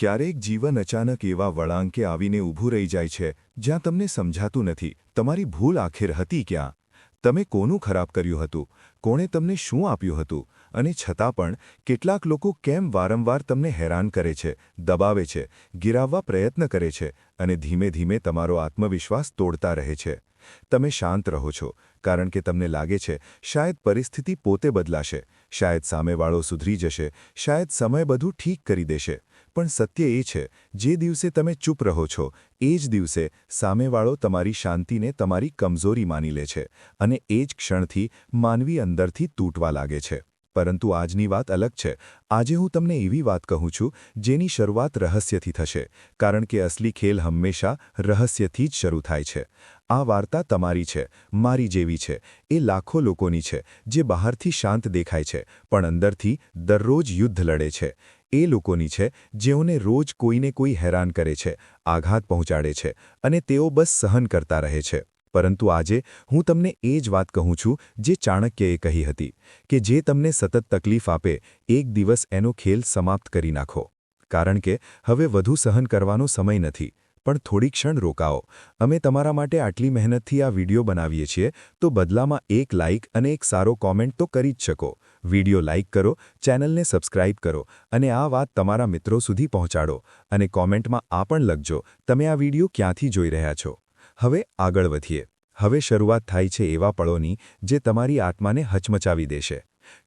ક્યારેક જીવન અચાનક એવા વળાંકે આવીને ઊભું રહી જાય છે જ્યાં તમને સમજાતું નથી તમારી ભૂલ આખિર હતી ક્યાં. તમે કોનું ખરાબ કર્યું હતું, કોણે તમને શું આપ્યું હતું, અને છતાં પણ કેટલાક લોકો કેમ વારંવાર તમને હેરાન કરે છે, દબાવે છે, ગિરાવવા પ્રયત્ન કરે છે અને ધીમે ધીમે તમારો આત્મવિશ્વાસ તોડતા રહે છે. તમે શાંત રહો છો કારણ કે તમને લાગે છે શાયદ પરિસ્થિતિ પોતે બદલાશે, શાયદ સામેવાળો સુધરી જશે, શાયદ સમય બધું ઠીક કરી દેશે. પણ સત્ય એ છે, જે દિવસે તમે ચૂપ રહો છો એ જ દિવસે સામેવાળો તમારી શાંતિને તમારી કમજોરી માની લે છે અને એ જ ક્ષણથી માનવી અંદરથી તૂટવા લાગે છે. પરંતુ આજની વાત અલગ છે. આજે હું તમને એવી વાત કહું છું જેની શરૂઆત રહસ્યથી થશે, કારણ કે અસલી ખેલ હંમેશા રહસ્યથી જ શરૂ થાય છે. આ વાર્તા તમારી છે, મારી જેવી છે, એ લાખો લોકોની છે જે બહારથી શાંત દેખાય છે પણ અંદરથી દરરોજ યુદ્ધ લડે છે. એ લોકોની છે જેઓને રોજ કોઈને કોઈ હેરાન કરે છે, આઘાત પહોંચાડે છે અને તેઓ બસ સહન કરતા રહે છે. પરંતુ આજે હું તમને એ જ વાત કહું છું જે ચાણક્યએ કહી હતી કે જે તમને સતત તકલીફ આપે, એક દિવસ એનો ખેલ સમાપ્ત કરી નાખો. કારણ કે હવે વધુ સહન કરવાનો સમય નથી, પણ થોડી ક્ષણ રોકાઓ. અમે તમારા માટે આટલી મહેનતથી આ વિડિયો બનાવીએ છીએ, તો બદલામાં એક લાઇક અને એક સારો કોમેન્ટ તો કરી જ શકો. વિડિયો લાઇક કરો, ચેનલને સબસ્ક્રાઇબ કરો અને આ વાત તમારા મિત્રો સુધી પહોંચાડો. અને કોમેન્ટમાં આ પણ લખજો તમે આ વિડિયો ક્યાંથી જોઈ રહ્યા છો. હવે આગળ વધીએ. હવે શરૂઆત થાય છે એવા પળોની જે તમારી આત્માને હચમચાવી દેશે.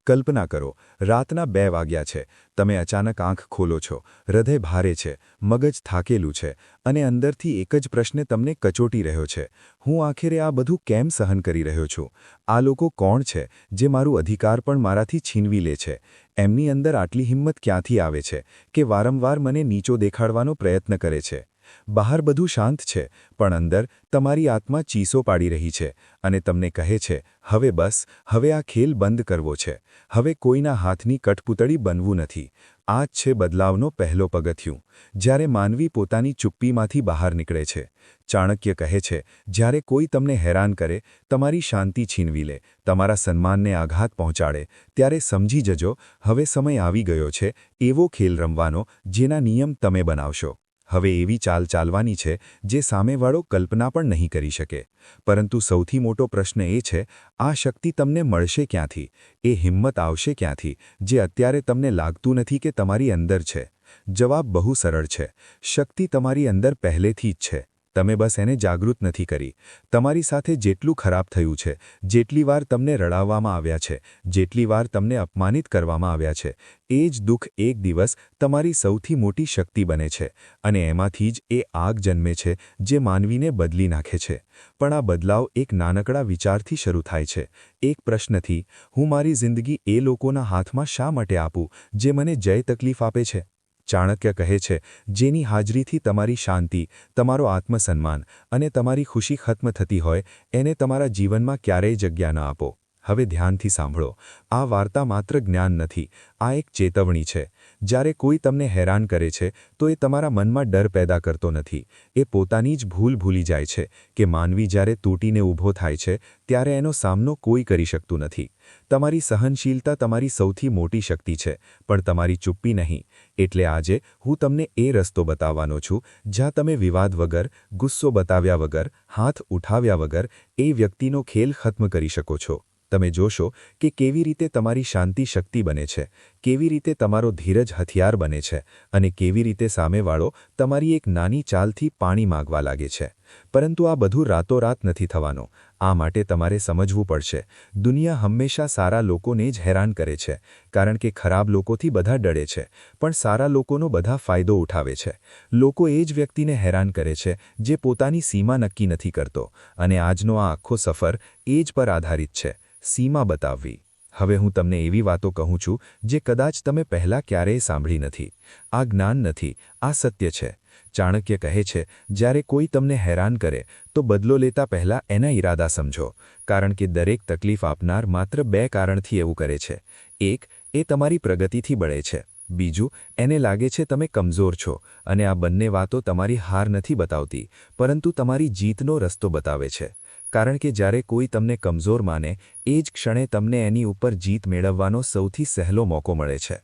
કલ્પના કરો, રાતના 2 વાગ્યા છે, તમે અચાનક આંખ ખોલો છો, હૃદય ભારે છે, મગજ થાકેલું છે અને અંદરથી એક જ પ્રશ્ન તમને કચોટી રહ્યો છે: હું આખરે આ બધું કેમ સહન કરી રહ્યો છું? આ લોકો કોણ છે જે મારું અધિકાર પણ મારાથી છીનવી લે છે? એમની અંદર આટલી હિંમત ક્યાંથી આવે છે કે વારંવાર મને નીચો દેખાડવાનો પ્રયત્ન કરે છે? બહાર બધું શાંત છે, પણ અંદર તમારી આત્મા ચીસો પાડી રહી છે અને તમને કહે છે, હવે બસ, હવે આ ખેલ બંધ કરવો છે, હવે કોઈના હાથની કઠપૂતળી બનવું નથી. આ જ છે બદલાવનો પહેલો પગથિયું, જ્યારે માનવી પોતાની ચુપ્પીમાંથી બહાર નીકળે છે. ચાણક્ય કહે છે, જ્યારે કોઈ તમને હેરાન કરે, તમારી શાંતિ છીનવી લે, તમારા સન્માનને આઘાત પહોંચાડે, ત્યારે સમજી જજો, હવે સમય આવી ગયો છે એવો ખેલ રમવાનો જેના નિયમ તમે બનાવશો. હવે એવી ચાલ ચાલવાની છે જે સામેવાળો કલ્પના પણ નહીં કરી શકે. પરંતુ સૌથી મોટો પ્રશ્ન એ છે, આ શક્તિ તમને મળશે ક્યાંથી? એ હિંમત આવશે ક્યાંથી જે અત્યારે તમને લાગતું નથી કે તમારી અંદર છે? જવાબ બહુ સરળ છે. શક્તિ તમારી અંદર પહેલેથી જ છે. તમે બસ એને જાગૃત નથી કરી. તમારી સાથે જેટલું ખરાબ થયું છે, જેટલી વાર તમને રડાવવામાં આવ્યા છે, જેટલી વાર તમને અપમાનિત કરવામાં આવ્યા છે, એ જ દુઃખ એક દિવસ તમારી સૌથી મોટી શક્તિ બને છે અને એમાંથી જ એ આગ જન્મે છે જે માનવીને બદલી નાખે છે. પણ આ બદલાવ એક નાનકડા વિચારથી શરૂ થાય છે, એક પ્રશ્નથી: હું મારી જિંદગી એ લોકોના હાથમાં શા માટે આપું જે મને જય તકલીફ આપે છે? ચાણક્ય કહે છે, જેની હાજરીથી તમારી શાંતિ, તમારો આત્મસન્માન અને તમારી ખુશી ખત્મ થતી હોય, એને તમારા જીવનમાં ક્યારેય જગ્યા ન આપો. હવે ધ્યાનથી સાંભળો. આ વાર્તા માત્ર જ્ઞાન નથી, આ એક ચેતવણી છે. જ્યારે કોઈ તમને હેરાન કરે છે તો એ તમારા મનમાં ડર પેદા કરતો નથી. એ પોતાની જ ભૂલ ભૂલી જાય છે કે માનવી જ્યારે તૂટીને ઊભો થાય છે ત્યારે એનો સામનો કોઈ કરી શકતું નથી. તમારી સહનશીલતા તમારી સૌથી મોટી શક્તિ છે, પણ તમારી ચુપ્પી નહીં. એટલે આજે હું તમને એ રસ્તો બતાવવાનો છું જ્યાં તમે વિવાદ વગર, ગુસ્સો બતાવ્યા વગર, હાથ ઉઠાવ્યા વગર એ વ્યક્તિનો ખેલ ખત્મ કરી શકો છો. તમે જોશો કે કેવી રીતે તમારી શાંતિ શક્તિ બને છે, કેવી રીતે તમારો ધીરજ હથિયાર બને છે અને કેવી રીતે સામેવાળો તમારી એક નાની ચાલથી પાણી માંગવા લાગે છે. પરંતુ આ બધું રાતોરાત નથી થવાનું. આ માટે તમારે સમજવું પડશે, દુનિયા હંમેશા સારા લોકોને જ હેરાન કરે છે, કારણ કે ખરાબ લોકોથી બધા ડરે છે, પણ સારા લોકોનો બધા ફાયદો ઉઠાવે છે. લોકો એ જ વ્યક્તિને હેરાન કરે છે જે પોતાની સીમા નક્કી નથી કરતો, અને આજનો આ આખો સફર એ જ પર આધારિત છે, સીમા બતાવવી. હવે હું તમને એવી વાતો કહું છું જે કદાચ તમે પહેલાં ક્યારેય સાંભળી નથી. આ જ્ઞાન નથી, આ સત્ય છે. ચાણક્ય કહે છે, જ્યારે કોઈ તમને હેરાન કરે તો બદલો લેતા પહેલાં એના ઈરાદા સમજો, કારણ કે દરેક તકલીફ આપનાર માત્ર 2 કારણથી એવું કરે છે. એક, એ તમારી પ્રગતિથી બળે છે. બીજું, એને લાગે છે તમે કમજોર છો. અને આ બંને વાતો તમારી હાર નથી બતાવતી, પરંતુ તમારી જીતનો રસ્તો બતાવે છે. કારણ કે જ્યારે કોઈ તમને કમજોર માને, એ જ ક્ષણે તમને એની ઉપર જીત મેળવવાનો સૌથી સહેલો મોકો મળે છે.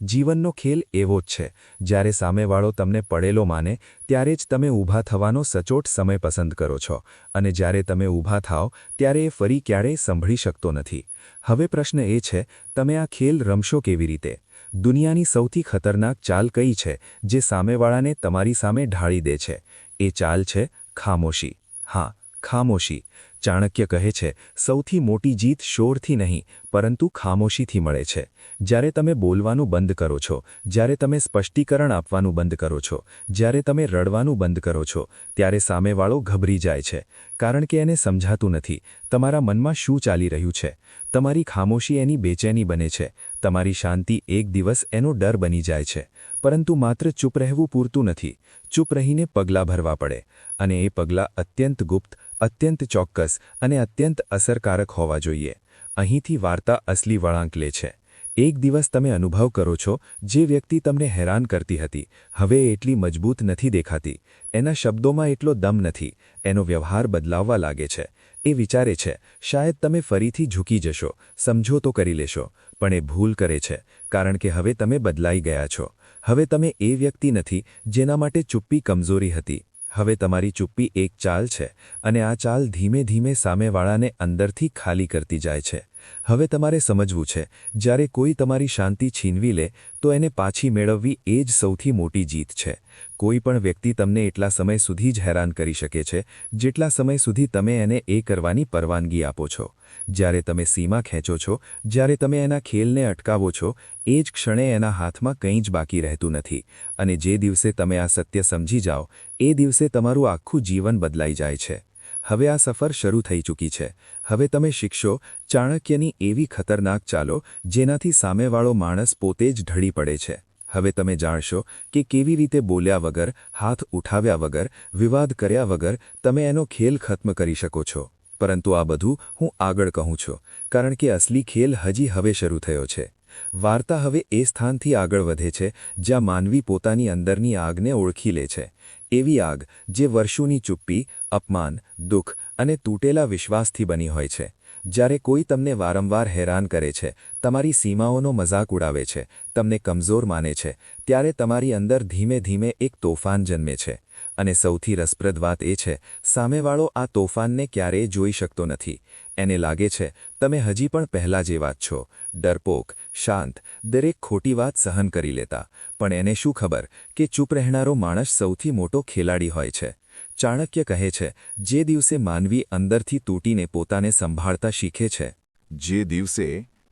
જીવનનો ખેલ એવો જ છે, જ્યારે સામેવાળો તમને પડેલો માને ત્યારે જ તમે ઊભા થવાનો સચોટ સમય પસંદ કરો છો, અને જ્યારે તમે ઊભા થાઓ ત્યારે એ ફરી ક્યારેય સંભળી શકતો નથી. હવે પ્રશ્ન એ છે, તમે આ ખેલ રમશો કેવી રીતે? દુનિયાની સૌથી ખતરનાક ચાલ કઈ છે જે સામેવાળાને તમારી સામે ઢાળી દે છે? એ ચાલ છે ખામોશી. હા, ખામોશી. ચાણક્ય કહે છે, સૌથી મોટી જીત શોરથી નહીં, પરંતુ ખામોશીથી મળે છે. જ્યારે તમે બોલવાનું બંધ કરો છો, જ્યારે તમે સ્પષ્ટીકરણ આપવાનું બંધ કરો છો, જ્યારે તમે રડવાનું બંધ કરો છો, ત્યારે સામેવાળો ગભરી જાય છે. કારણ કે એને સમજાતું નથી તમારા મનમાં શું ચાલી રહ્યું છે. તમારી ખામોશી એની બેચેની બને છે, તમારી શાંતિ એક દિવસ એનો ડર બની જાય છે. પરંતુ માત્ર ચૂપ રહેવું પૂરતું નથી. ચૂપ રહીને પગલાં ભરવા પડે, અને એ પગલાં અત્યંત ગુપ્ત, અત્યંત ચોક્કસ અને અત્યંત અસરકારક હોવા જોઈએ. અહીંથી વાર્તા અસલી વળાંક લે છે. એક દિવસ તમે અનુભવ કરો છો, જે વ્યક્તિ તમને હેરાન કરતી હતી હવે એટલી મજબૂત નથી દેખાતી. એના શબ્દોમાં એટલો દમ નથી. એનો વ્યવહાર બદલાવવા લાગે છે. એ વિચારે છે, શાયદ તમે ફરીથી ઝૂકી જશો, સમજોતો કરી લેશો. પણ એ ભૂલ કરે છે, કારણ કે હવે તમે બદલાઈ ગયા છો. હવે તમે એ વ્યક્તિ નથી જેના માટે ચૂપ્પી કમજોરી હતી. હવે તમારી ચૂપ્પી એક ચાલ છે, અને આ ચાલ ધીમે ધીમે સામેવાળાને અંદરથી ખાલી કરતી જાય છે. હવે તમારે સમજવું છે, જ્યારે કોઈ તમારી શાંતિ છીનવી લે તો એને પાછી મેળવવી એ જ સૌથી મોટી જીત છે. કોઈ પણ વ્યક્તિ તમને એટલા સમય સુધી જ હેરાન કરી શકે છે જેટલા સમય સુધી તમે એને એ કરવાની પરવાનગી આપો છો. જ્યારે તમે સીમા ખેંચો છો, જ્યારે તમે એના ખેલને અટકાવો છો, એ જ ક્ષણે એના હાથમાં કંઈ જ બાકી રહેતું નથી. અને જે દિવસે તમે આ સત્ય સમજી જાઓ, એ દિવસે તમારું આખું જીવન બદલાઈ જાય છે. હવે આ સફર શરૂ થઈ ચૂકી છે. હવે તમે શીખશો ચાણક્યની એવી ખતરનાક ચાલો જેનાથી સામેવાળો માણસ પોતે જ ઢળી પડે છે. હવે તમે જાણશો કે કેવી રીતે બોલ્યા વગર, હાથ ઉઠાવ્યા વગર, વિવાદ કર્યા વગર તમે એનો ખેલ ખત્મ કરી શકો છો. પરંતુ આ બધું હું આગળ કહું છું, કારણ કે અસલી ખેલ હજી હવે શરૂ થયો છે. વાર્તા હવે એ સ્થાનથી આગળ વધે છે જ્યાં માનવી પોતાની અંદરની આગને ઓળખી લે છે. એવી આગ જે વર્ષોની ચૂપ્પી, અપમાન, દુઃખ અને તૂટેલા વિશ્વાસથી બની હોય છે. જ્યારે કોઈ તમને વારંવાર હેરાન કરે છે, તમારી સીમાઓનો મજાક ઉડાવે છે, તમને કમજોર માને છે, ત્યારે તમારી અંદર ધીમે ધીમે એક તોફાન જન્મે છે. અને સૌથી રસપ્રદ વાત એ છે, સામેવાળો આ તોફાનને ક્યારેય જોઈ શકતો નથી. એને લાગે છે તમે હજી પણ પહેલા જેવા જ છો, ડરપોક, શાંત, દરેક ખોટી વાત સહન કરી લેતા. પણ એને શું ખબર કે ચૂપ રહેનારો માણસ સૌથી મોટો ખેલાડી હોય છે. ચાણક્ય કહે છે, જે દિવસે માનવી અંદરથી તૂટીને પોતાને સંભાળતા શીખે છે, જે દિવસે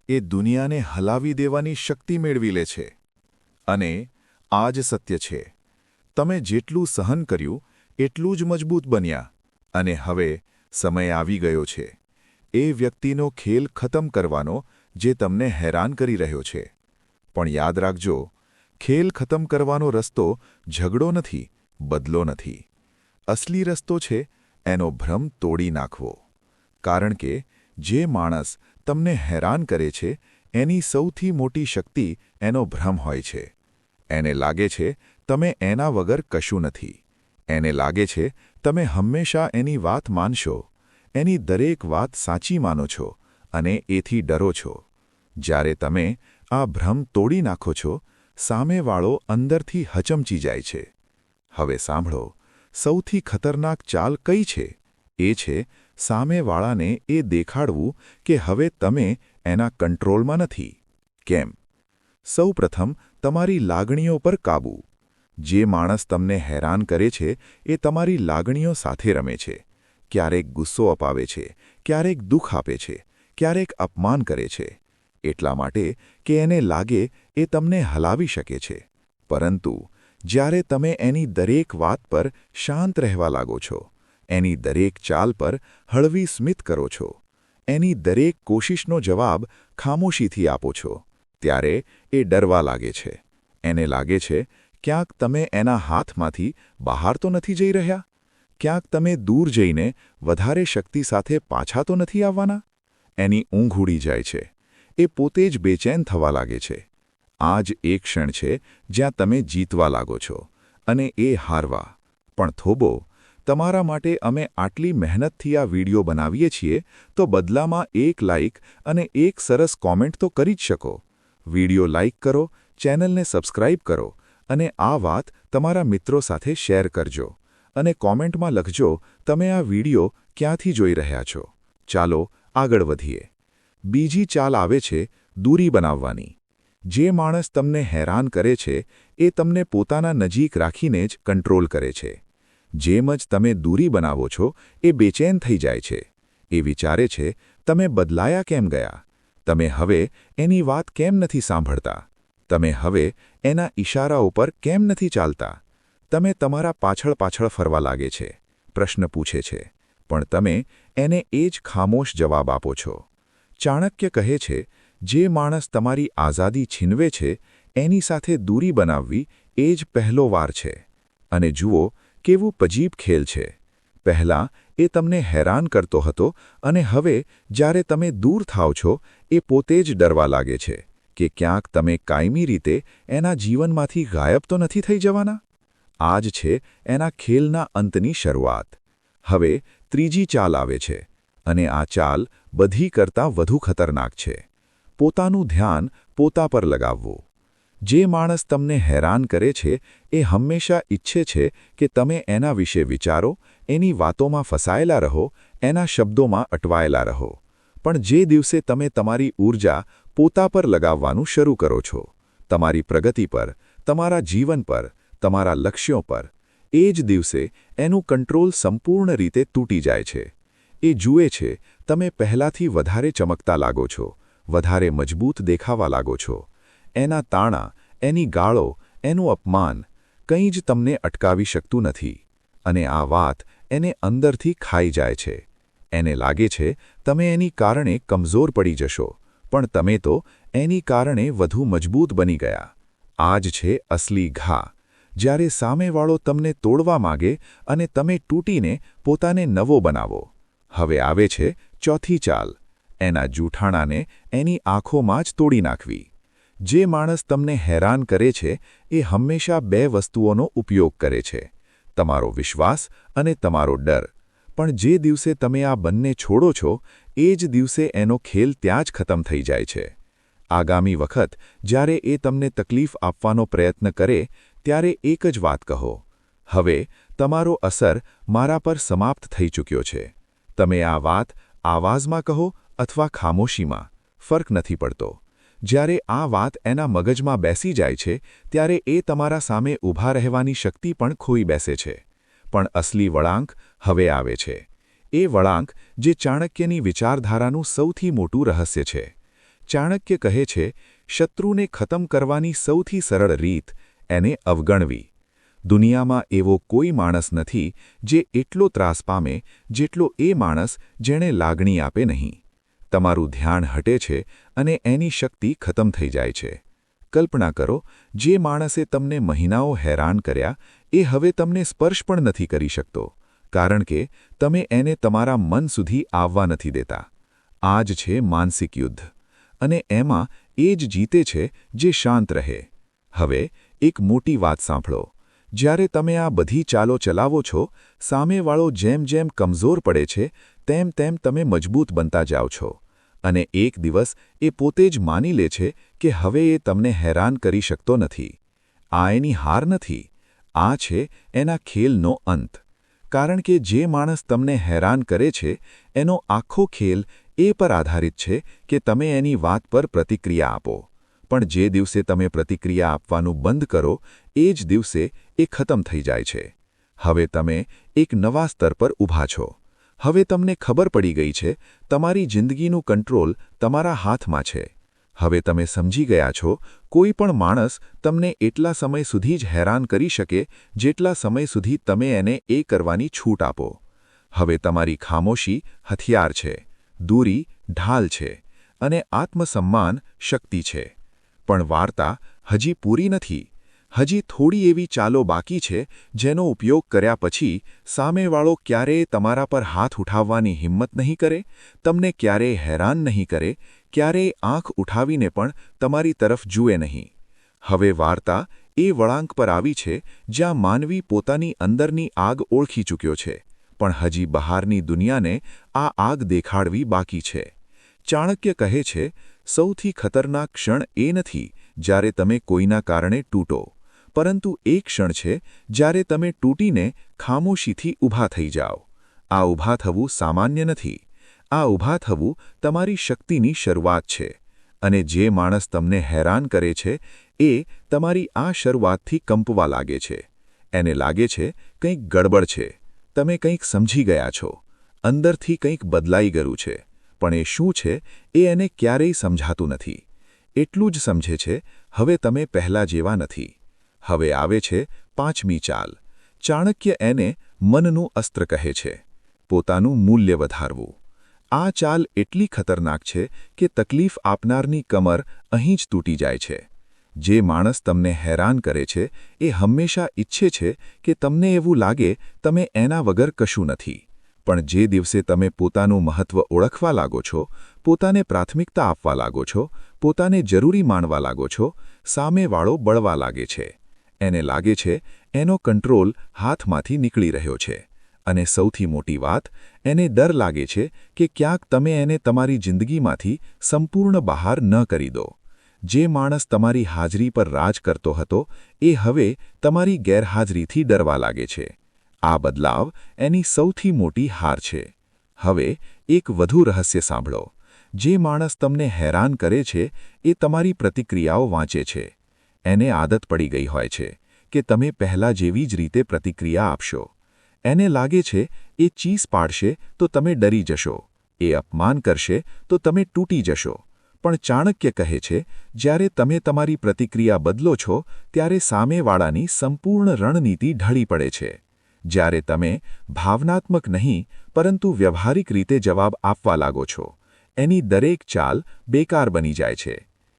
એ દુનિયાને હલાવી દેવાની શક્તિ મેળવી લે છે. અને આ જ સત્ય છે. તમે જેટલું સહન કર્યું એટલું જ મજબૂત બન્યા. અને હવે સમય આવી ગયો છે એ વ્યક્તિનો ખેલ ખતમ કરવાનો જે તમને હેરાન કરી રહ્યો છે. પણ યાદ રાખજો, ખેલ ખતમ કરવાનો રસ્તો ઝઘડો નથી, બદલો નથી. અસલી રસ્તો છે એનો ભ્રમ તોડી નાખવો. કારણ કે જે માણસ તમને હેરાન કરે છે એની સૌથી મોટી શક્તિ એનો ભ્રમ હોય છે. એને લાગે છે તમે એના વગર કશું નથી. એને લાગે છે તમે હંમેશા એની વાત માનશો, એની દરેક વાત સાચી માનો છો અને એથી ડરો છો. જ્યારે તમે આ ભ્રમ તોડી નાખો છો, સામેવાળો અંદરથી હચમચી જાય છે. હવે સાંભળો, સૌથી ખતરનાક ચાલ કઈ છે? એ છે સામેવાળાને એ દેખાડવું કે હવે તમે એના કંટ્રોલમાં નથી. કેમ? સૌપ્રથમ તમારી લાગણીઓ પર કાબૂ. જે માણસ તમને હેરાન કરે છે એ તમારી લાગણીઓ સાથે રમે છે. ક્યારેક ગુસ્સો અપાવે છે, ક્યારેક દુઃખ આપે છે, ક્યારેક અપમાન કરે છે. એટલા માટે કે એને લાગે એ તમને હલાવી શકે છે. પરંતુ જ્યારે તમે એની દરેક વાત પર શાંત રહેવા લાગો છો, એની દરેક ચાલ પર હળવી સ્મિત કરો છો, એની દરેક કોશિશનો જવાબ ખામોશીથી આપો છો, ત્યારે એ ડરવા લાગે છે. એને લાગે છે ક્યાંક તમે એના હાથમાંથી બહાર તો નથી જઈ રહ્યા? ક્યાંક તમે દૂર જઈને વધારે શક્તિ સાથે પાછા તો નથી આવવાના? એની ઊંઘ ઉડી જાય છે. એ પોતે જ બેચેન થવા લાગે છે. આ જ એક ક્ષણ છે જ્યાં તમે જીતવા લાગો છો અને એ હારવા. પણ થોભો, તમારા માટે અમે આટલી મહેનતથી આ વિડિયો બનાવીએ છીએ તો બદલામાં એક લાઇક અને એક સરસ કોમેન્ટ તો કરી જ શકો. વિડિયો લાઇક કરો, ચેનલને સબસ્ક્રાઇબ કરો અને આ વાત તમારા મિત્રો સાથે શેર કરજો અને કોમેન્ટમાં લખજો તમે આ વિડિયો ક્યાંથી જોઈ રહ્યા છો. ચાલો આગળ વધીએ. બીજી ચાલ આવે છે દૂરી બનાવવાની. જે માણસ તમને હેરાન કરે છે એ તમને પોતાના નજીક રાખીને જ કંટ્રોલ કરે છે. જેમ જ તમે દૂરી બનાવો છો એ બેચેન થઈ જાય છે. એ વિચારે છે તમે બદલાયા કેમ ગયા? તમે હવે એની વાત કેમ નથી સાંભળતા? તમે હવે એના ઇશારાઓ પર કેમ નથી ચાલતા? તમે તમારા પાછળ ફરવા લાગે છે, પ્રશ્ન પૂછે છે, પણ તમે એને એ જ ખામોશ જવાબ આપો છો. ચાણક્ય કહે છે, જે માણસ તમારી આઝાદી છીનવે છે એની સાથે દૂરી બનાવવી એ જ પહેલો વાર છે. અને જુઓ કેવું પજીબ ખેલ છે. પહેલાં એ તમને હેરાન કરતો હતો અને હવે જ્યારે તમે દૂર થાઓ છો એ પોતે જ ડરવા લાગે છે કે ક્યાંક તમે કાયમી રીતે એના જીવનમાંથી ગાયબ તો નથી થઈ જવાના. આ જ છે એના ખેલના અંતની શરૂઆત. હવે ત્રીજી ચાલ આવે છે અને આ ચાલ બધી કરતાં વધુ ખતરનાક છે. પોતાનું ધ્યાન પોતા પર લગાવવું. જે માણસ તમને હેરાન કરે છે એ હંમેશા ઈચ્છે છે કે તમે એના વિશે વિચારો, એની વાતોમાં ફસાયેલા રહો, એના શબ્દોમાં અટવાયેલા રહો. પણ જે દિવસે તમે તમારી ઊર્જા પોતા પર લગાવવાનું શરૂ કરો છો, તમારી પ્રગતિ પર, તમારા જીવન પર, તમારા લક્ષ્યો પર, એ જ દિવસે એનું કંટ્રોલ સંપૂર્ણ રીતે તૂટી જાય છે. એ જુએ છે તમે પહેલાંથી વધારે ચમકતા લાગો છો, વધારે મજબૂત દેખાવા લાગો છો. એના તાણા, એની ગાળો, એનું અપમાન કંઈ જ તમને અટકાવી શકતું નથી. અને આ વાત એને અંદરથી ખાઈ જાય છે. એને લાગે છે તમે એની કારણે કમજોર પડી જશો, પણ તમે તો એની કારણે વધુ મજબૂત બની ગયા. આ જ છે અસલી ઘા. જ્યારે સામેવાળો તમને તોડવા માગે અને તમે તૂટીને પોતાને નવો બનાવો. હવે આવે છે ચોથી ચાલ. એના જૂઠાણાને એની આંખોમાં જ તોડી નાખવી. જે માણસ તમને હેરાન કરે છે એ હંમેશા બે વસ્તુઓનો ઉપયોગ કરે છે, તમારો વિશ્વાસ અને તમારો ડર. પણ જે દિવસે તમે આ બંને છોડો છો એ જ દિવસે એનો ખેલ ત્યાં જ ખતમ થઈ જાય છે. આગામી વખત જ્યારે એ તમને તકલીફ આપવાનો પ્રયત્ન કરે ત્યારે એક જ વાત કહો, હવે તમારો અસર મારા પર સમાપ્ત થઈ ચૂક્યો છે. તમે આ વાત આવાજમાં કહો અથવા ખામોશીમાં, ફરક નથી પડતો. જ્યારે આ વાત એના મગજમાં બેસી જાય છે ત્યારે એ તમારા સામે ઊભા રહેવાની શક્તિ પણ ખોઈ બેસે છે. પણ અસલી વળાંક હવે આવે છે. એ વળાંક જે ચાણક્યની વિચારધારાનું સૌથી મોટું રહસ્ય છે. ચાણક્ય કહે છે, શત્રુને ખતમ કરવાની સૌથી સરળ રીત એને અવગણવી. દુનિયામાં એવો કોઈ માણસ નથી જે એટલો ત્રાસ પામે જેટલો એ માણસ જેણે લાગણી આપે નહીં. તમારું ધ્યાન હટે છે અને એની શક્તિ ખતમ થઈ જાય છે. કલ્પના કરો, જે માણસે તમને મહિનાઓ હેરાન કર્યા એ હવે તમને સ્પર્શ પણ નથી કરી શકતો, કારણ કે તમે એને તમારા મન સુધી આવવા નથી દેતા. આ જ છે માનસિક યુદ્ધ. અને એમાં એ જ જીતે છે જે શાંત રહે. હવે એક મોટી વાત સાંભળો. જ્યારે તમે આ બધી ચાલો ચલાવો છો, સામેવાળો જેમ જેમ કમજોર પડે છે તેમ તેમ તમે મજબૂત બનતા જાઓ છો. અને એક દિવસ એ પોતે જ માની લે છે કે હવે એ તમને હેરાન કરી શકતો નથી. આ એની હાર નથી, આ છે એના ખેલનો અંત. કારણ કે જે માણસ તમને હેરાન કરે છે એનો આખો ખેલ એ પર આધારિત છે કે તમે એની વાત પર પ્રતિક્રિયા આપો. પણ જે દિવસે તમે પ્રતિક્રિયા આપવાનું બંધ કરો એ જ દિવસે એ ખતમ થઈ જાય છે. હવે તમે એક નવા સ્તર પર ઊભા છો. હવે તમને ખબર પડી ગઈ છે તમારી જિંદગીનું કંટ્રોલ તમારા હાથમાં છે. હવે તમે સમજી ગયા છો કોઈ પણ માણસ તમને એટલા સમય સુધી જ હેરાન કરી શકે જેટલા સમય સુધી તમે એને એ કરવાની છૂટ આપો. હવે તમારી ખામોશી હથિયાર છે, દૂરી ઢાલ છે અને આત્મસન્માન શક્તિ છે. પણ વાર્તા હજી પૂરી નથી. હજી થોડી એવી ચાલો બાકી છે જેનો ઉપયોગ કર્યા પછી સામેવાળો ક્યારેય તમારા પર હાથ ઉઠાવવાની હિંમત નહીં કરે, તમને ક્યારેય હેરાન નહીં કરે, ક્યારેય આંખ ઉઠાવીને પણ તમારી તરફ જુએ નહીં. હવે વાર્તા એ વળાંક પર આવી છે જ્યાં માનવી પોતાની અંદરની આગ ઓળખી ચૂક્યો છે, પણ હજી બહારની દુનિયાને આ આગ દેખાડવી બાકી છે. ચાણક્ય કહે છે, સૌથી ખતરનાક ક્ષણ એ નથી જ્યારે તમે કોઈના કારણે તૂટો, પરંતુ એક ક્ષણ છે જ્યારે તમે તૂટીને ખામોશીથી ઊભા થઈ જાઓ. આ ઊભા થવું સામાન્ય નથી. આ ઊભા થવું તમારી શક્તિની શરૂઆત છે. અને જે માણસ તમને હેરાન કરે છે એ તમારી આ શરૂઆતથી કંપવા લાગે છે. એને લાગે છે કંઈક ગડબડ છે, તમે કંઈક સમજી ગયા છો, અંદરથી કંઈક બદલાઈ ગયું છે, પણ એ શું છે એ એને ક્યારેય સમજાતું નથી. એટલું જ સમજે છે, હવે તમે પહેલા જેવા નથી. હવે આવે છે પાંચમી ચાલ. ચાણક્ય એને મનનું અસ્ત્ર કહે છે. પોતાનું મૂલ્ય વધારવું. આ ચાલ એટલી ખતરનાક છે કે તકલીફ આપનારની કમર અહીં જ તૂટી જાય છે. જે માણસ તમને હેરાન કરે છે એ હંમેશા ઈચ્છે છે કે તમને એવું લાગે તમે એના વગર કશું નથી. પણ જે દિવસે તમે પોતાનું મહત્વ ઓળખવા લાગો છો, પોતાને પ્રાથમિકતા આપવા લાગો છો, પોતાને જરૂરી માનવા લાગો છો, સામેવાળો બળવા લાગે છે. એને લાગે છે એનો કંટ્રોલ હાથમાંથી નીકળી રહ્યો છે. અને સૌથી મોટી વાત, એને ડર લાગે છે કે ક્યાંક તમે એને તમારી જિંદગીમાંથી સંપૂર્ણ બહાર ન કરી દો. જે માણસ તમારી હાજરી પર રાજ કરતો હતો એ હવે તમારી ગેરહાજરીથી ડરવા લાગે છે. આ બદલાવ એની સૌથી મોટી હાર છે. હવે એક વધુ રહસ્ય સાંભળો. જે માણસ તમને હેરાન કરે છે એ તમારી પ્રતિક્રિયાઓ વાંચે છે. એને આદત પડી ગઈ હોય છે કે તમે પહેલાં જેવી જ રીતે પ્રતિક્રિયા આપશો. એને લાગે છે એ ચીસ પાડશે તો તમે ડરી જશો, એ અપમાન કરશે તો તમે તૂટી જશો. પણ ચાણક્ય કહે છે, જ્યારે તમે તમારી પ્રતિક્રિયા બદલો છો ત્યારે સામેવાળાની સંપૂર્ણ રણનીતિ ઢળી પડે છે. જ્યારે તમે ભાવનાત્મક નહીં પરંતુ વ્યવહારિક રીતે જવાબ આપવા લાગો છો, એની દરેક ચાલ બેકાર બની જાય છે.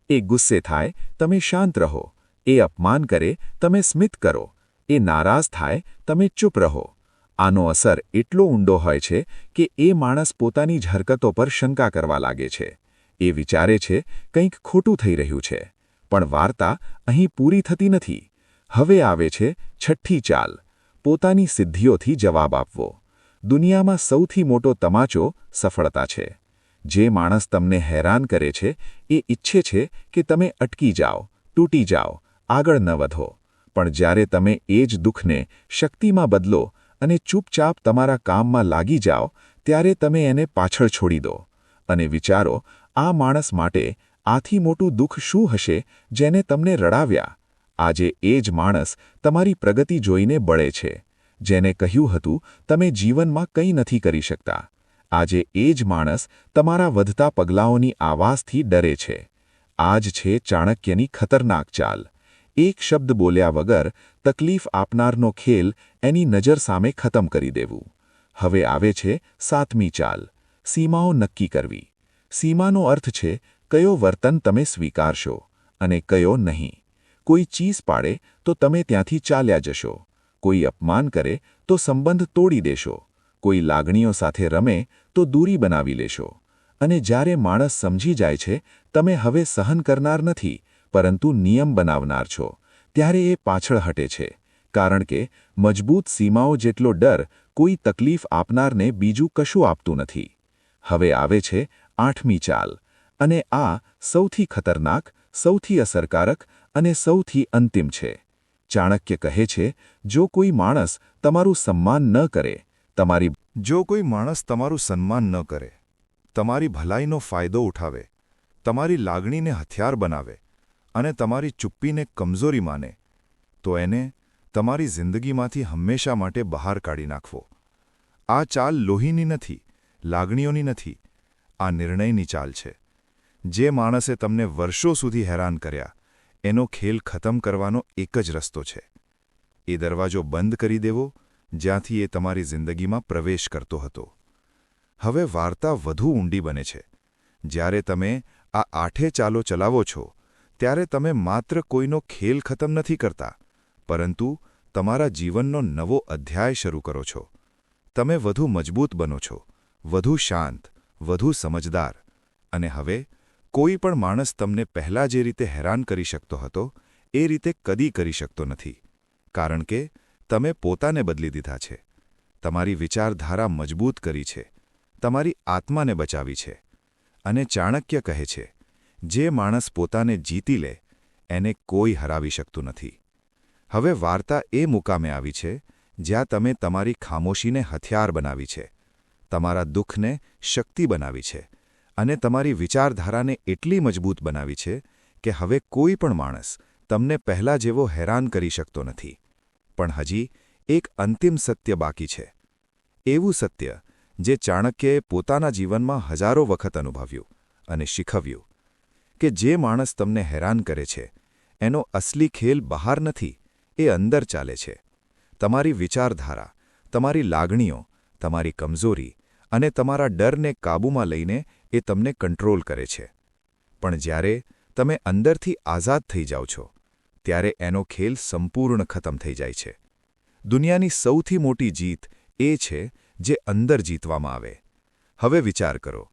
એ ગુસ્સે થાય, તમે શાંત રહો. એ અપમાન કરે, તમે સ્મિત કરો. એ નારાજ થાય, તમે ચૂપ રહો. આનો અસર એટલો ઊંડો હોય છે કે એ માણસ પોતાની જ હરકતો પર શંકા કરવા લાગે છે. એ વિચારે છે કંઈક ખોટું થઈ રહ્યું છે. પણ વાર્તા અહીં પૂરી થતી નથી. હવે આવે છે છઠ્ઠી ચાલ. પોતાની સિદ્ધિઓથી જવાબ આપવો. દુનિયામાં સૌથી મોટો તમાચો સફળતા છે. જે માણસ તમને હેરાન કરે છે એ ઈચ્છે છે કે તમે અટકી જાઓ, તૂટી જાઓ, આગળ ન વધો. પણ જ્યારે તમે એ જ દુઃખને શક્તિમાં બદલો અને ચૂપચાપ તમારા કામમાં લાગી જાઓ, ત્યારે તમે એને પાછળ છોડી દો. અને વિચારો, આ માણસ માટે આથી મોટું દુઃખ શું હશે જેને તમને રડાવ્યા? આજે એ જ માણસ તમારી પ્રગતિ જોઈને બળે છે. જેને કહ્યું હતું તમે જીવનમાં કંઈ નથી કરી શકતા, આજે એ જ માણસ તમારા વધતા પગલાઓની આવાજથી ડરે છે. આ જ છે ચાણક્યની ખતરનાક ચાલ. એક શબ્દ બોલ્યા વગર તકલીફ આપનારનો ખેલ એની નજર સામે ખતમ કરી દેવું. હવે આવે છે સાતમી ચાલ. સીમાઓ નક્કી કરવી. સીમાનો અર્થ છે કયો વર્તન તમે સ્વીકારશો અને કયો નહીં. કોઈ ચીસ પાડે તો તમે ત્યાંથી ચાલ્યા જશો. કોઈ અપમાન કરે તો સંબંધ તોડી દેશો. કોઈ લાગણીઓ સાથે રમે તો દૂરી બનાવી લેશો. અને જ્યારે માણસ સમજી જાય છે તમે હવે સહન કરનાર નથી પરંતુ નિયમ બનાવનાર છો, ત્યારે એ પાછળ હટે છે. કારણ કે મજબૂત સીમાઓ જેટલો ડર કોઈ તકલીફ આપનારને બીજું કશું આપતું નથી. હવે આવે છે આઠમી ચાલ. અને આ સૌથી ખતરનાક, સૌથી અસરકારક અને સૌથી અંતિમ છે. ચાણક્ય કહે છે, જો કોઈ માણસ તમારું સન્માન ન કરે, તમારી ભલાઈનો ફાયદો ઉઠાવે, તમારી લાગણીને હથિયાર બનાવે અને તમારી ચુપ્પીને કમજોરી માને, તો એને તમારી જિંદગીમાંથી હંમેશા માટે બહાર કાઢી નાખવો. આ ચાલ લોહીની નથી, લાગણીઓની નથી, આ નિર્ણયની ચાલ છે. જે માણસે તમને વર્ષો સુધી હેરાન કર્યા, એનો ખેલ ખતમ કરવાનો એક જ રસ્તો છે. એ દરવાજો બંધ કરી દેવો જ્યાંથી એ તમારી જિંદગીમાં પ્રવેશ કરતો હતો. હવે વાર્તા વધુ ઊંડી બને છે. જ્યારે તમે આ આઠે ચાલો ચલાવો છો, ત્યારે તમે માત્ર કોઈનો ખેલ ખતમ નથી કરતા, પરંતુ તમારા જીવનનો નવો અધ્યાય શરૂ કરો છો. તમે વધુ મજબૂત બનો છો, વધુ શાંત, વધુ સમજદાર. અને હવે કોઈ પણ માણસ તમને પહેલાં જે રીતે હેરાન કરી શકતો હતો, એ રીતે કદી કરી શકતો નથી. કારણ કે તમે પોતાને બદલી દીધા છે. તમારી વિચારધારા મજબૂત કરી છે. તમારી આત્માને બચાવી છે. અને ચાણક્ય કહે છે, જે માણસ પોતાને જીતી લે, એને કોઈ હરાવી શકતું નથી. હવે વાર્તા એ મુકામે આવી છે જ્યાં તમે તમારી ખામોશીને હથિયાર બનાવી છે, તમારા દુઃખને શક્તિ બનાવી છે અને તમારી વિચારધારાને એટલી મજબૂત બનાવી છે કે હવે કોઈ પણ માણસ તમને પહેલાં જેવો હેરાન કરી શકતો નથી. પણ હજી એક અંતિમ સત્ય બાકી છે. એવું સત્ય જે ચાણક્યએ પોતાના જીવનમાં હજારો વખત અનુભવ્યું અને શીખવ્યું કે જે માણસ તમને હેરાન કરે છે એનો અસલી ખેલ બહાર નથી, એ અંદર ચાલે છે. તમારી વિચારધારા, તમારી લાગણીઓ, તમારી કમજોરી અને તમારા ડરને કાબૂમાં લઈને એ તમને કંટ્રોલ કરે છે. પણ જ્યારે તમે અંદરથી આઝાદ થઈ જાઓ છો ત્યારે એનો ખેલ સંપૂર્ણ ખતમ થઈ જાય છે. દુનિયાની સૌથી મોટી જીત એ છે જે અંદર જીતવામાં આવે. હવે વિચાર કરો,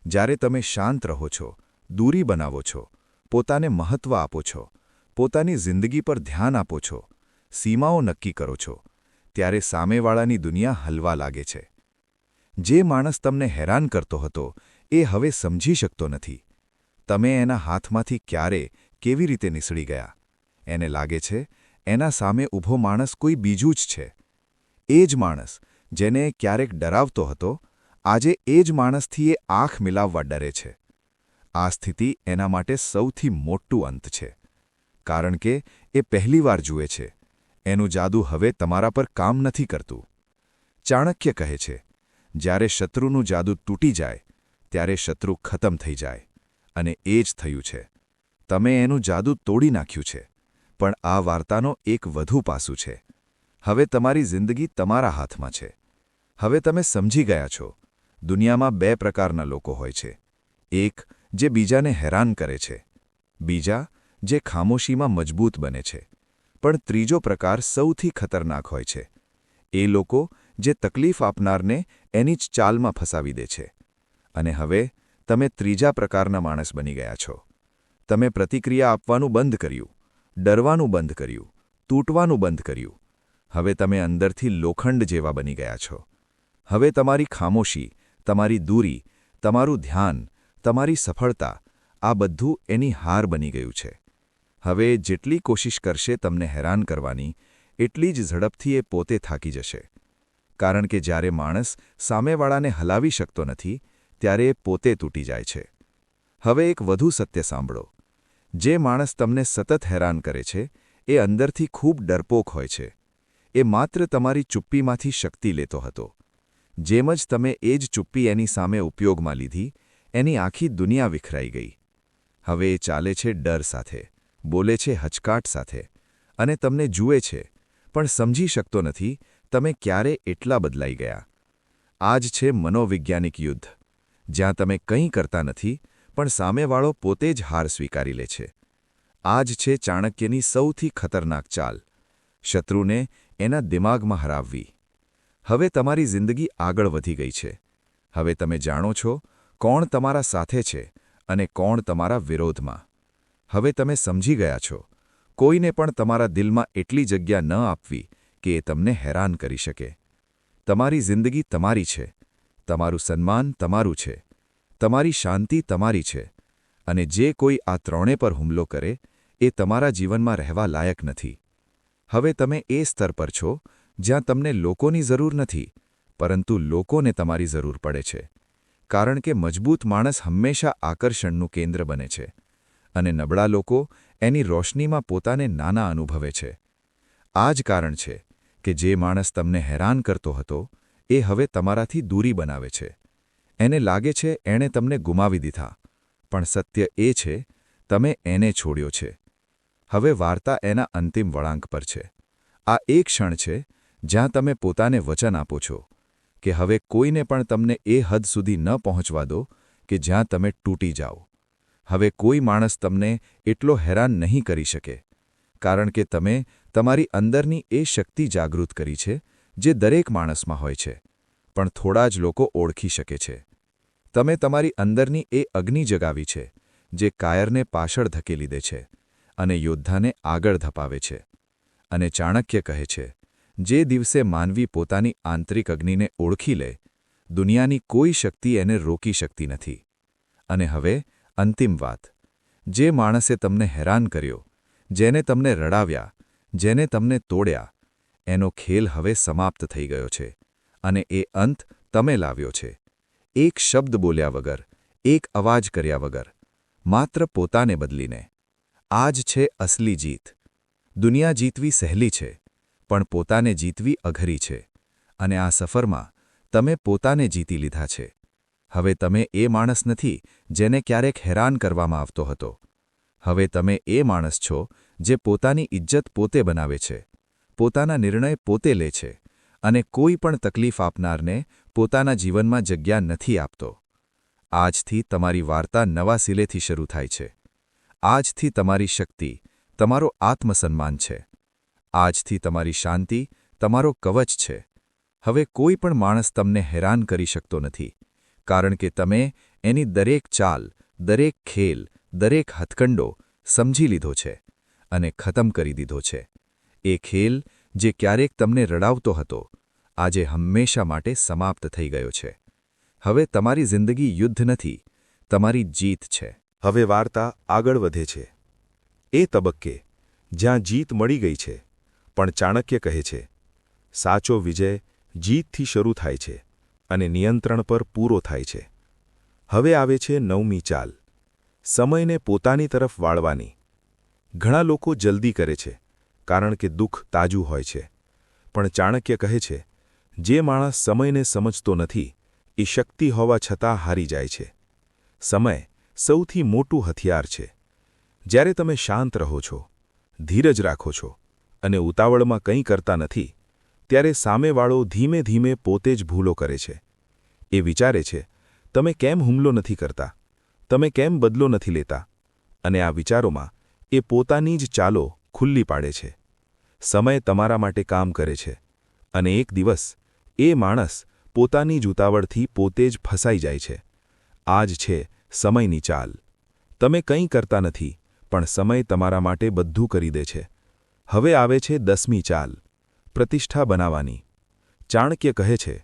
જ્યારે તમે શાંત રહો છો, દૂરી બનાવો છો, પોતાને મહત્વ આપો છો, પોતાની જિંદગી પર ધ્યાન આપો છો, સીમાઓ નક્કી કરો છો, ત્યારે સામેવાળાની દુનિયા હલવા લાગે છે. જે માણસ તમને હેરાન કરતો હતો એ હવે સમજી શકતો નથી. તમે એના હાથમાંથી ક્યારે, કેવી રીતે નીસળી ગયા. એને લાગે છે એના સામે ઊભો માણસ કોઈ બીજું જ છે. એ જ માણસ જેને ક્યારેક ડરાવતો હતો, આજે એ જ માણસથી એ આંખ મિલાવવા ડરે છે. આ સ્થિતિ એના માટે સૌથી મોટું અંત છે. કારણ કે એ પહેલીવાર જુએ છે એનું જાદુ હવે તમારા પર કામ નથી કરતું. ચાણક્ય કહે છે, જ્યારે શત્રુનું જાદુ તૂટી જાય ત્યારે શત્રુ ખતમ થઈ જાય. અને એ જ થયું છે. તમે એનું જાદુ તોડી નાખ્યું છે. પણ આ વાર્તાનો એક વધુ પાસું છે. હવે તમારી જિંદગી તમારા હાથમાં છે. હવે તમે સમજી ગયા છો, દુનિયામાં બે પ્રકારના લોકો હોય છે. એક જે બીજાને હેરાન કરે છે, બીજા જે ખામોશીમાં મજબૂત બને છે. પણ ત્રીજો પ્રકાર સૌથી ખતરનાક હોય છે. એ લોકો જે તકલીફ આપનારને એની જ ચાલમાં ફસાવી દે છે. અને હવે તમે ત્રીજા પ્રકારના માણસ બની ગયા છો. તમે પ્રતિક્રિયા આપવાનું બંધ કર્યું, ડરવાનું બંધ કર્યું, તૂટવાનું બંધ કર્યું. હવે તમે અંદરથી લોખંડ જેવા બની ગયા છો. હવે તમારી ખામોશી, તમારી દૂરી, તમારું ધ્યાન, તમારી સફળતા, આ બધું એની હાર બની ગયું છે. હવે જેટલી કોશિશ કરશે તમને હેરાન કરવાની, એટલી જ ઝડપથી એ પોતે થાકી જશે. કારણ કે જ્યારે માણસ સામેવાળાને હલાવી શકતો નથી, ત્યારે એ પોતે તૂટી જાય છે. હવે એક વધુ સત્ય સાંભળો. જે માણસ તમને સતત હેરાન કરે છે એ અંદરથી ખૂબ ડરપોક હોય છે. એ માત્ર તમારી ચુપ્પીમાંથી શક્તિ લેતો હતો. જેમ જ તમે એ જ ચુપ્પી એની સામે ઉપયોગમાં લીધી, એની આખી દુનિયા વિખરાઈ ગઈ. હવે એ ચાલે છે ડર સાથે, બોલે છે હચકાટ સાથે, અને તમને જુએ છે પણ સમજી શકતો નથી તમે ક્યારે એટલા બદલાઈ ગયા. આ જ છે મનોવૈજ્ઞાનિક યુદ્ધ, જ્યાં તમે કંઈ કરતા નથી પણ સામેવાળો પોતે જ હાર સ્વીકારી લે છે. આ જ છે ચાણક્યની સૌથી ખતરનાક ચાલ, શત્રુને એના દિમાગમાં હરાવવી. હવે તમારી જિંદગી આગળ વધી ગઈ છે. હવે તમે જાણો છો કોણ તમારા સાથે છે અને કોણ તમારા વિરોધમાં. હવે તમે સમજી ગયા છો, કોઈને પણ તમારા દિલમાં એટલી જગ્યા ન આપવી કે એ તમને હેરાન કરી શકે. તમારી જિંદગી તમારી છે, તમારું સન્માન તમારું છે, તમારી શાંતિ તમારી છે, અને જે કોઈ આ ત્રણે પર હુમલો કરે એ તમારા જીવનમાં રહેવા લાયક નથી. હવે તમે એ સ્તર પર છો જ્યાં તમને લોકોની જરૂર નથી, પરંતુ લોકોને તમારી જરૂર પડે છે. કારણ કે મજબૂત માણસ હંમેશા આકર્ષણનું કેન્દ્ર બને છે, અને નબળા લોકો એની રોશનીમાં પોતાને નાના અનુભવે છે. આ જ કારણ છે કે જે માણસ તમને હેરાન કરતો હતો એ હવે તમારાથી દૂરી બનાવે છે. એને લાગે છે એણે તમને ગુમાવી દીધા, પણ સત્ય એ છે તમે એને છોડ્યો છે. હવે વાર્તા એના અંતિમ વળાંક પર છે. આ એક ક્ષણ છે જ્યાં તમે પોતાને વચન આપો છો કે હવે કોઈને પણ તમને એ હદ સુધી ન પહોંચવા દો કે જ્યાં તમે તૂટી જાઓ. હવે કોઈ માણસ તમને એટલો હેરાન નહીં કરી શકે, કારણ કે તમે તમારી અંદરની એ શક્તિ જાગૃત કરી છે જે દરેક માણસમાં હોય છે, પણ થોડા જ લોકો ઓળખી શકે છે. તમે તમારી અંદરની એ અગ્નિ જગાવી છે જે કાયરને પાછળ ધકેલી દે છે અને યોદ્ધાને આગળ ધપાવે છે. અને ચાણક્ય કહે છે, જે દિવસે માનવી પોતાની આંતરિક અગ્નિને ઓળખી લે, દુનિયાની કોઈ શક્તિ એને રોકી શકતી નથી. અને હવે અંતિમ વાત, જે માણસે તમને હેરાન કર્યો, જેને તમને રડાવ્યા, જેને તમને તોડ્યા, એનો ખેલ હવે સમાપ્ત થઈ ગયો છે અને એ અંત તમે લાવ્યો છે. એક શબ્દ બોલ્યા વગર, એક અવાજ કર્યા વગર, માત્ર પોતાને બદલીને. આ જ છે અસલી જીત. દુનિયા જીતવી સહેલી છે, પણ પોતાને જીતવી અઘરી છે. અને આ સફરમાં તમે પોતાને જીતી લીધા છે. હવે તમે એ માણસ નથી જેને ક્યારેક હેરાન કરવામાં આવતો હતો. હવે તમે એ માણસ છો જે પોતાની ઇજ્જત પોતે બનાવે છે, પોતાના નિર્ણય પોતે લે છે અને કોઈ પણ તકલીફ આપનારને પોતાના જીવનમાં જગ્યા નથી આપતો. આજથી તમારી વાર્તા નવા સિલેથી શરૂ થાય છે. આજથી તમારી શક્તિ, તમારો આત્મસન્માન છે. આજથી તમારી શાંતિ, તમારો કવચ છે. હવે કોઈ પણ માણસ તમને હેરાન કરી શકતો નથી, કારણ કે તમે એની દરેક ચાલ, દરેક ખેલ, દરેક હથકંડો સમજી લીધો છે અને ખતમ કરી દીધો છે. એ ખેલ જે ક્યારેક તમને રડાવતો હતો, આજે હંમેશા માટે સમાપ્ત થઈ ગયો છે. હવે તમારી જિંદગી યુદ્ધ નથી, તમારી જીત છે. હવે વાર્તા આગળ વધે છે. એ તબક્કે જ્યાં જીત મળી ગઈ છે, પણ ચાણક્ય કહે છે, સાચો વિજય જીતથી શરૂ થાય છે અને નિયંત્રણ પર પૂરો થાય છે. હવે આવે છે 9મી ચાલ, સમયને પોતાની તરફ વાળવાની. ઘણા લોકો જલ્દી કરે છે, કારણ કે દુઃખ તાજું હોય છે. પણ ચાણક્ય કહે છે, જે માણસ સમયને સમજતો નથી, એ શક્તિ હોવા છતાં હારી જાય છે. સમય સૌથી મોટું હથિયાર છે. જ્યારે તમે શાંત રહો છો, ધીરજ રાખો છો અને ઉતાવળમાં કંઈ કરતા નથી, ત્યારે સામેવાળો ધીમે ધીમે પોતે જ ભૂલો કરે છે. એ વિચારે છે, તમે કેમ હુમલો નથી કરતા, તમે કેમ બદલો નથી લેતા, અને આ વિચારોમાં એ પોતાની જ ચાલો ખુલ્લી પાડે છે. સમય તમારા માટે કામ કરે છે અને એક દિવસ એ માણસ પોતાની જ ઉતાવળથી પોતે જ ફસાઈ જાય છે. આ જ છે સમયની ચાલ. તમે કંઈ કરતા નથી, પણ સમય તમારા માટે બધું કરી દે છે. હવે આવે છે 10મી ચાલ, પ્રતિષ્ઠા બનાવવાની. ચાણક્ય કહે છે,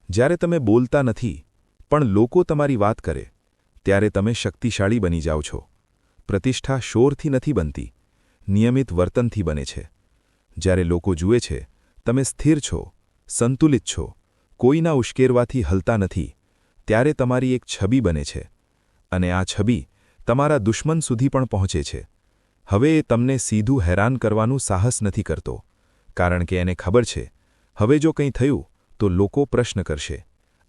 જ્યારે તમે બોલતા નથી, પણ લોકો તમારી વાત કરે, ત્યારે તમે શક્તિશાળી બની જાઓ છો. પ્રતિષ્ઠા શોરથી નથી બનતી, નિયમિત વર્તનથી બને છે. જ્યારે લોકો જુએ છે, તમે સ્થિર છો, સંતુલિત છો, કોઈના ઉશ્કેરવાથી હલતા નથી, ત્યારે તમારી એક છબી બને છે. અને આ છબી તમારા દુશ્મન સુધી પણ પહોંચે છે. હવે એ તમને સીધું હેરાન કરવાનું સાહસ નથી કરતો, કારણ કે એને ખબર છે, હવે જો કંઈ થયું તો લોકો પ્રશ્ન કરશે.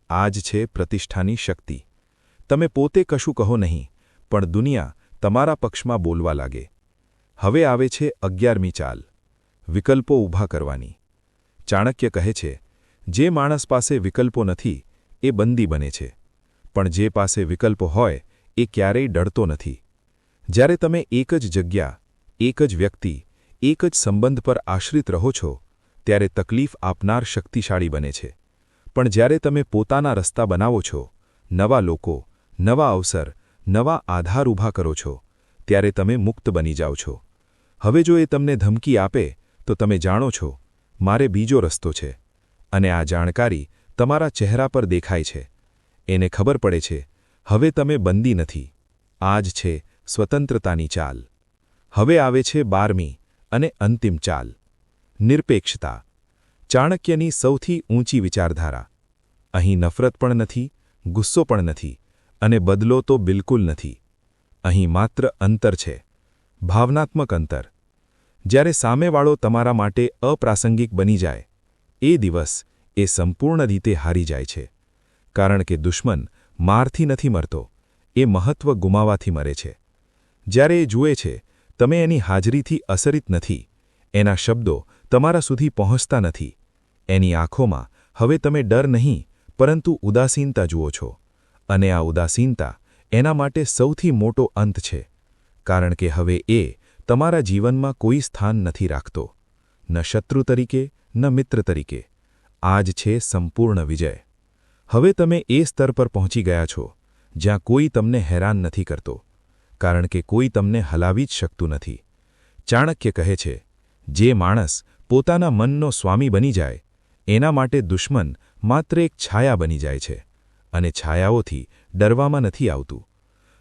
આ જ છે પ્રતિષ્ઠાની શક્તિ. તમે પોતે કશું કહો નહીં, પણ દુનિયા તમારા પક્ષમાં બોલવા લાગે. હવે આવે છે 11મી ચાલ, વિકલ્પો ઊભા કરવાની. ચાણક્ય કહે છે, જે માણસ પાસે વિકલ્પો નથી, એ બંદી બને છે, પણ જે પાસે વિકલ્પો હોય, એ ક્યારેય ડરતો નથી. જ્યારે તમે એક જ જગ્યા, એક જ વ્યક્તિ, એક જ સંબંધ પર આશ્રિત રહો છો, ત્યારે તકલીફ આપનાર શક્તિશાળી બને છે. પણ જ્યારે તમે પોતાના રસ્તા બનાવો છો, નવા લોકો, નવા અવસર, નવા આધાર ઊભા કરો છો, ત્યારે તમે મુક્ત બની જાઓ છો. હવે જો એ તમને ધમકી આપે, તો તમે જાણો છો, મારે બીજો રસ્તો છે. અને આ જાણકારી તમારા ચહેરા પર દેખાય છે. એને ખબર પડે છે, હવે તમે બંદી નથી. આ જ છે સ્વતંત્રતાની ચાલ. હવે આવે છે 12મી અને અંતિમ ચાલ, નિરપેક્ષતા. ચાણક્યની સૌથી ઊંચી વિચારધારા. અહીં નફરત પણ નથી, ગુસ્સો પણ નથી, અને બદલો તો બિલકુલ નથી. અહીં માત્ર અંતર છે, ભાવનાત્મક અંતર. જ્યારે સામેવાળો તમારા માટે અપ્રાસંગિક બની જાય, એ દિવસ એ સંપૂર્ણ રીતે હારી જાય છે. કારણ કે દુશ્મન મારથી નથી મરતો, એ મહત્વ ગુમાવવાથી મરે છે. જ્યારે એ જુએ છે, તમે એની હાજરીથી અસરિત નથી, એના શબ્દો તમારા સુધી પહોંચતા નથી, એની આંખોમાં હવે તમે ડર નહીં, પરંતુ ઉદાસીનતા જુઓ છો. અને આ ઉદાસીનતા એના માટે સૌથી મોટો અંત છે, કારણ કે હવે એ તમારા જીવનમાં કોઈ સ્થાન નથી રાખતો, ન શત્રુ તરીકે, ન મિત્ર તરીકે. આ જ છે સંપૂર્ણ વિજય. હવે તમે એ સ્તર પર પહોંચી ગયા છો, જ્યાં કોઈ તમને હેરાન નથી કરતો, કારણ કે કોઈ તમને હલાવી જ શકતું નથી. ચાણક્ય કહે છે, જે માણસ પોતાના મનનો સ્વામી બની જાય, એના માટે દુશ્મન માત્ર એક છાયા બની જાય છે, અને છાયાઓથી ડરવામાં નથી આવતું.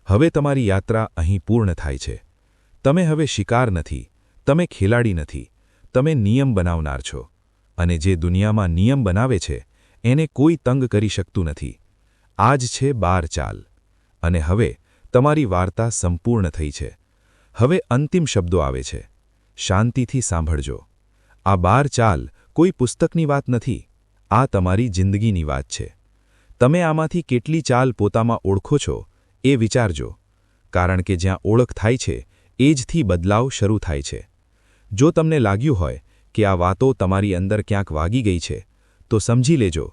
હવે તમારી યાત્રા અહીં પૂર્ણ થાય છે. તમે હવે શિકાર નથી, તમે ખેલાડી નથી, તમે નિયમ બનાવનાર છો, અને જે દુનિયામાં નિયમ બનાવે છે એને કોઈ તંગ કરી શકતું નથી. આ જ છે 12 ચાલ. અને હવે તમારી વાર્તા સંપૂર્ણ થઈ છે. હવે અંતિમ શબ્દો આવે છે. શાંતિથી સાંભળજો. આ 12 ચાલ કોઈ પુસ્તકની વાત નથી, આ તમારી જિંદગીની વાત છે. તમે આમાંથી કેટલી ચાલ પોતામાં ઓળખો છો એ વિચારજો, કારણ કે જ્યાં ઓળખ થાય છે એ જથી બદલાવ શરૂ થાય છે. જો તમને લાગ્યું હોય કે આ વાતો તમારી અંદર ક્યાંક વાગી ગઈ છે, તો સમજી લેજો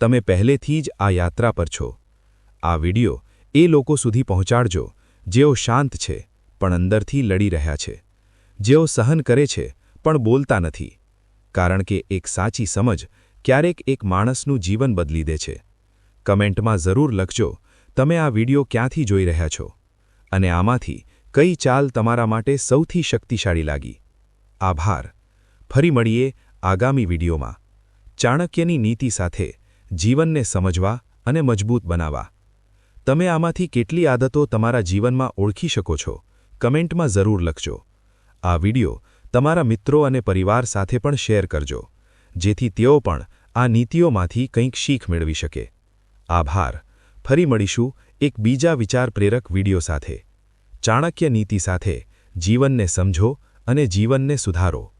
તમે પહેલેથી જ આ યાત્રા પર છો. આ વિડિયો એ લોકો સુધી પહોંચાડજો જેઓ શાંત છે પણ અંદરથી લડી રહ્યા છે, જેઓ સહન કરે છે પણ બોલતા નથી, કારણ કે એક સાચી સમજ ક્યારેક એક માણસનું જીવન બદલી દે છે. કમેન્ટમાં જરૂર લખજો તમે આ વિડિયો ક્યાંથી જોઈ રહ્યા છો અને આમાંથી કઈ ચાલ તમારા માટે સૌથી શક્તિશાળી લાગી. આભાર. ફરી મળીએ આગામી વિડિયોમાં. ચાણક્યની નીતિ સાથે જીવનને સમજવા અને મજબૂત બનાવવા. તમે આમાંથી કેટલી આદતો તમારા જીવનમાં ઓળખી શકો છો કમેન્ટમાં જરૂર લખજો. આ વિડિયો તમારા મિત્રો અને પરિવાર સાથે પણ શેર કરજો, જેથી તેઓ પણ આ નીતિઓમાંથી કંઈક શીખ મેળવી શકે. આભાર. ફરી મળીશું એક બીજા વિચાર પ્રેરક વિડિયો સાથે. ચાણક્ય નીતિ સાથે જીવનને સમજો અને જીવનને સુધારો.